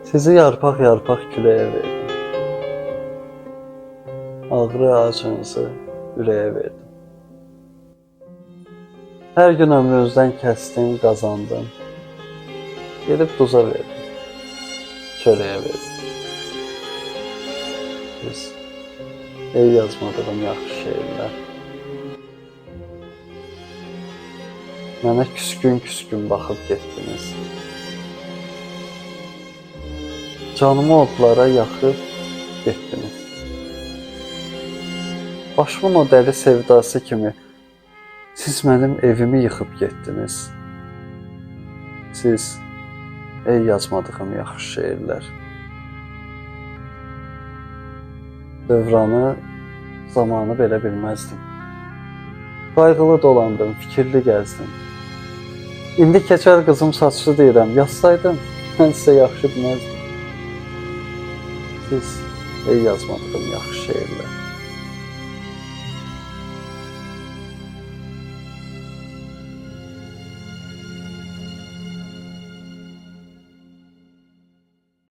Sizi yarpaq yarpaq küləyə verdim. Ağrı acınızı ürəyə verdim. Hər gün ömrünüzdən kəsdim, qazandım. Gedib duza verdim, çörəyə verdim. Siz ey yazmadığım yaxşı şeirlər. Mənə küskün-küskün baxıb getdiniz. Canımı odlara yaxıb getdiniz. Başımın o dəli sevdası kimi siz mənim evimi yıxıb getdiniz. Siz ey yazmadığım yaxşı şeirlər. Dövranı, zamanı belə bilməzdim. Qayğılı dolandım, fikirli gəzdim. İndi keçər qızım saçlı deyirəm, yazsaydım, mən sizə yaxşı bilməzdim. Siz ey yazmadığım yaxşı şeirlər.